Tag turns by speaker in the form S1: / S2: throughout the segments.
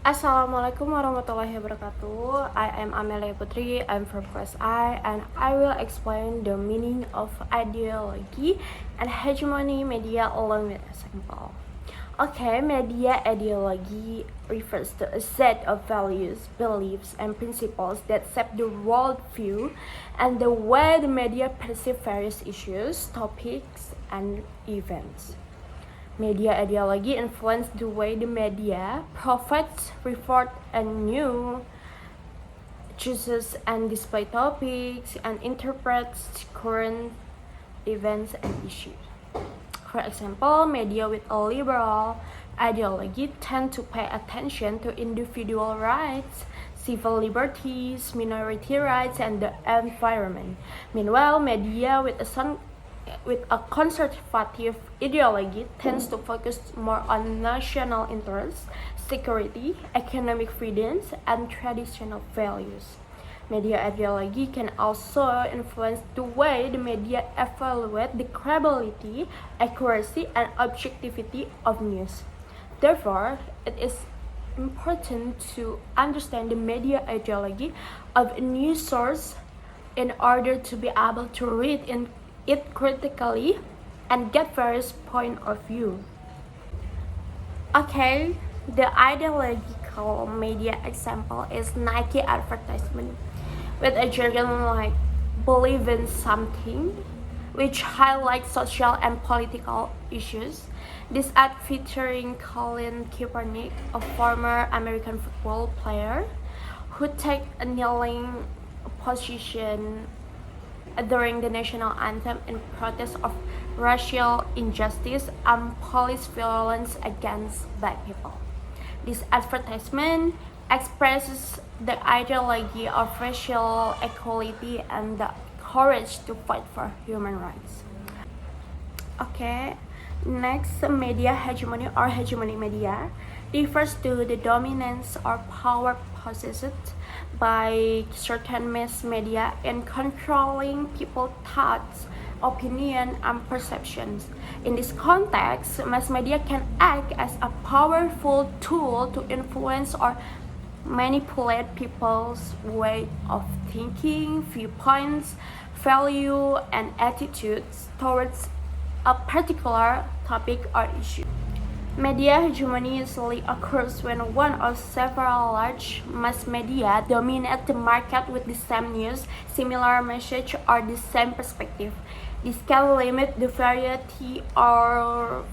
S1: Assalamualaikum warahmatullahi wabarakatuh. I am Amelia Putri. I'm from class I, and I will explain the meaning of ideology and hegemony media along with a example. Okay, media ideology refers to a set of values, beliefs, and principles that shape the world view and the way the media perceive various issues, topics, and events. Media ideology influence the way the media provides, report, and news, chooses and display topics, and interprets current events and issues. For example, media with a liberal ideology tend to pay attention to individual rights, civil liberties, minority rights, and the environment. Meanwhile, media with a conservative ideology tends to focus more on national interests, security, economic freedoms, and traditional values. Media ideology can also influence the way the media evaluate the credibility, accuracy, and objectivity of news. Therefore, it is important to understand the media ideology of a news source in order to be able to read it critically and get various point of view. Okay, the ideological media example is Nike advertisement with a jargon like believe in something, which highlights social and political issues. This ad featuring Colin Kaepernick, a former American football player who take a kneeling position during the national anthem in protest of racial injustice and police violence against black people. This advertisement expresses the ideology of racial equality and the courage to fight for human rights. Okay, next, media hegemony or hegemony media refers to the dominance or power possessed by certain mass media in controlling people's thoughts, opinion, and perceptions. In this context, mass media can act as a powerful tool to influence or manipulate people's way of thinking, viewpoints, value, and attitudes towards a particular topic or issue. Media hegemony usually occurs when one or several large mass media dominate the market with the same news, similar message, or the same perspective. This can limit the variety or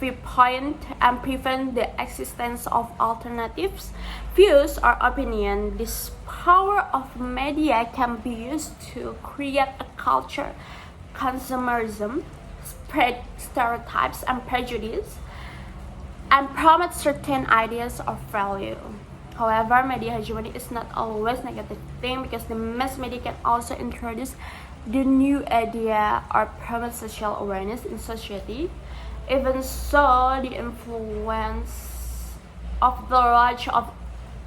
S1: viewpoint and prevent the existence of alternatives, views, or opinion. This power of media can be used to create a culture, consumerism, spread stereotypes and prejudice, and promote certain ideas of value. However, media hegemony is not always a negative thing because the mass media can also introduce the new idea or promote social awareness in society. Even so, the influence of the large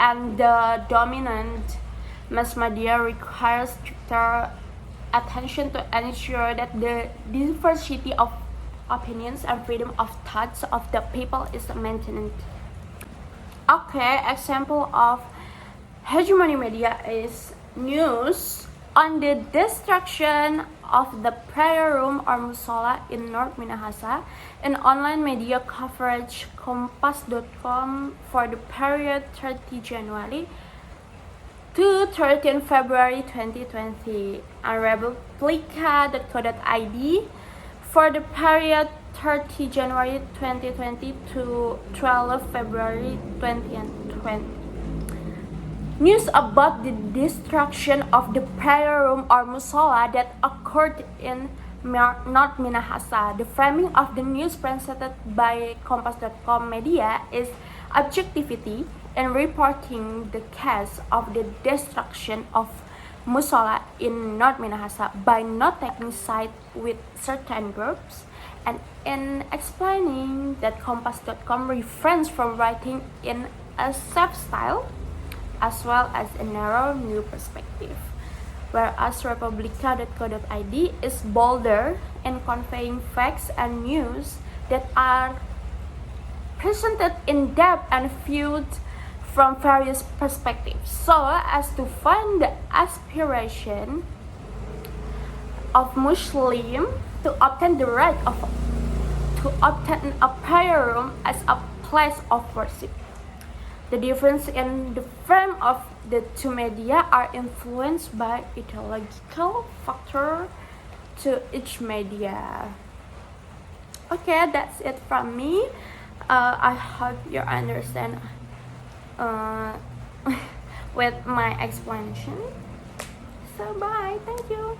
S1: and the dominant mass media requires stricter attention to ensure that the diversity of opinions and freedom of thoughts of the people is maintained. Okay, example of hegemony media is news on the destruction of the prayer room or musola in North Minahasa, and online media coverage Kompas.com for the period 30 January to 13 February 2020, and Republica.co.id for the period 30 January 2020 to 12 February 2020. News about the destruction of the prayer room or musola that occurred in North Minahasa. The framing of the news presented by Kompas.com media is objectivity in reporting the case of the destruction of musola in North Minahasa by not taking side with certain groups, and in explaining that Kompas.com refrains from writing in a safe style as well as a narrow new perspective, whereas Republica.co.id is bolder in conveying facts and news that are presented in depth and viewed from various perspectives, so as to find the aspiration of Muslim to obtain the right to obtain a prayer room as a place of worship. The difference in the frame of the two media are influenced by ideological factor to each media. Okay, that's it from me. I hope you understand with my explanation. So bye, thank you.